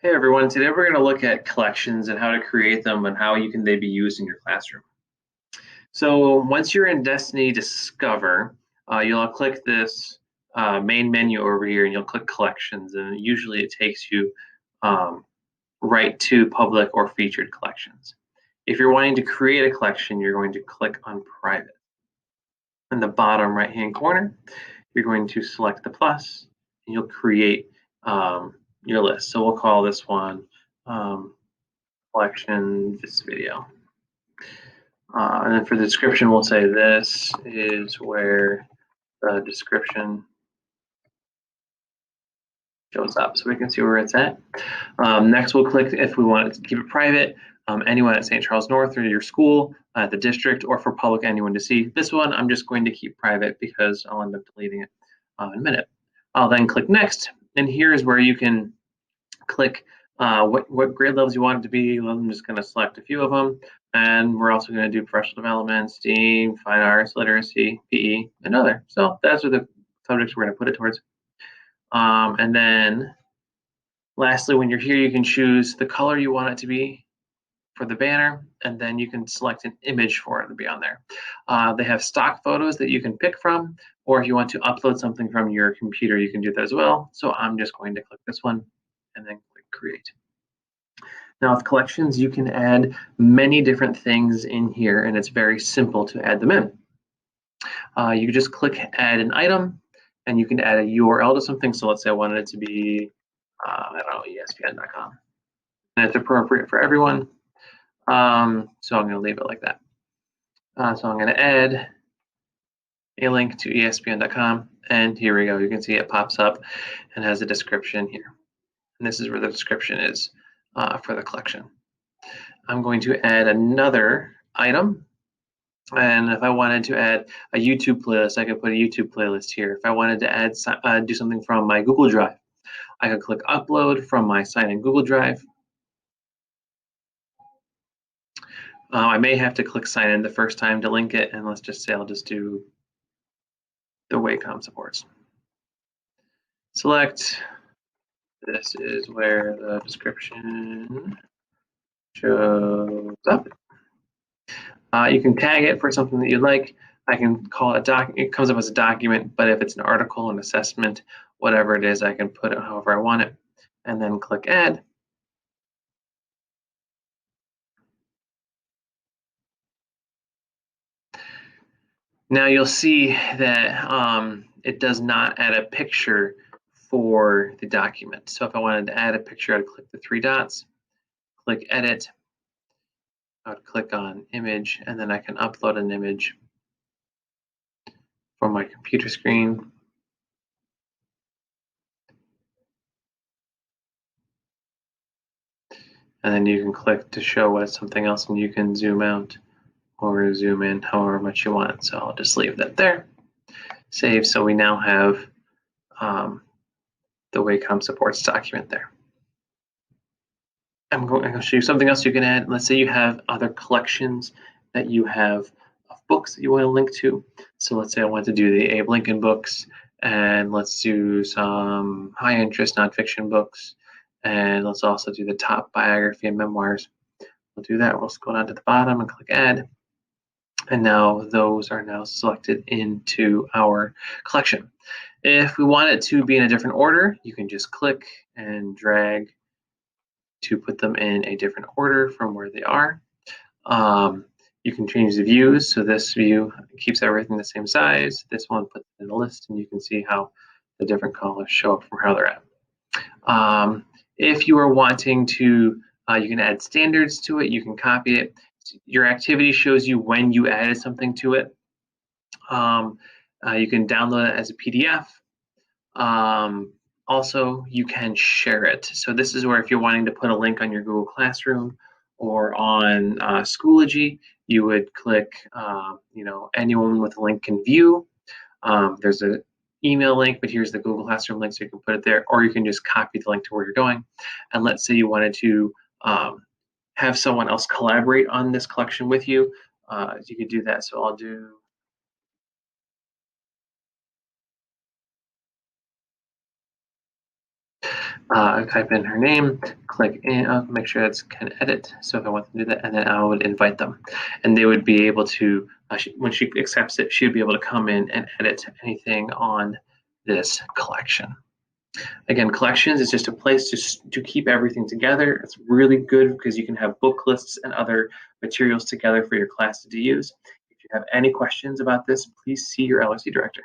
Hey everyone, today we're going to look at collections and how to create them and how they be used in your classroom. So once you're in Destiny Discover, you'll click this main menu over here and you'll click collections, and usually it takes you um, right to public or featured collections. If you're wanting to create a collection, you're going to click on private. In the bottom right hand corner, you're going to select the plus and you'll create your list. So we'll call this one um, collection this video. And then for the description, we'll say this is where the description shows up so we can see where it's at. Next, we'll click if we want to keep it private, anyone at St. Charles North or your school, at the district, or for public anyone to see. This one, I'm just going to keep private because I'll end up deleting it in a minute. I'll then click next, and here is where you can click what grade levels you want it to be. I'm just going to select a few of them, and we're also going to do professional development, STEAM, fine arts, literacy, PE, and other. So those are the subjects we're going to put it towards. And then lastly, when you're here, you can choose the color you want it to be for the banner, and then you can select an image for it to be on there. They have stock photos that you can pick from, or if you want to upload something from your computer, you can do that as well. So I'm just going to click this one and then click create. Now with collections, you can add many different things in here, and it's very simple to add them in. You just click add an item, and you can add a URL to something. So let's say I wanted it to be, I don't know, ESPN.com. And it's appropriate for everyone. So I'm going to leave it like that. So I'm going to add a link to ESPN.com, and here we go. You can see it pops up and has a description here. And this is where the description is for the collection. I'm going to add another item. And if I wanted to add a YouTube playlist, I could put a YouTube playlist here. If I wanted to add do something from my Google Drive, I could click upload from my site in Google Drive. I may have to click sign in the first time to link it, and let's just say I'll just do the Wacom supports. Select. This is where the description shows up. You can tag it for something that you like. I can call it it comes up as a document, but if it's an article, an assessment, whatever it is, I can put it however I want it, and then click add. Now you'll see that it does not add a picture for the document. So if I wanted to add a picture, I'd click the three dots, click edit, I'd click on image, and then I can upload an image from my computer screen. And then you can click to show us something else, and you can zoom out or zoom in however much you want. So I'll just leave that there. Save. So we now have the Wacom supports document there. I'm going to show you something else you can add. Let's say you have other collections that you have of books that you want to link to. So let's say I want to do the Abe Lincoln books, and let's do some high interest nonfiction books, and let's also do the top biography and memoirs. We'll do that. We'll scroll down to the bottom and click add. And now those are now selected into our collection. If we want it to be in a different order, you can just click and drag to put them in a different order from where they are. You can change the views. So this view keeps everything the same size. This one puts it in a list, and you can see how the different colors show up from how they're at. If you are wanting to, you can add standards to it. You can copy it. Your activity shows you when you added something to it. You can download it as a PDF. Also, you can share it. So this is where if you're wanting to put a link on your Google Classroom or on Schoology, you would click, anyone with a link can view. There's an email link, but here's the Google Classroom link, so you can put it there, or you can just copy the link to where you're going. And let's say you wanted to have someone else collaborate on this collection with you. You could do that. So I'll do type in her name, click in, I'll make sure that's can edit. So if I want to do that, and then I would invite them, and they would be able to, when she accepts it, she would be able to come in and edit anything on this collection. Again, collections is just a place to keep everything together. It's really good because you can have book lists and other materials together for your class to use. If you have any questions about this, please see your LRC director.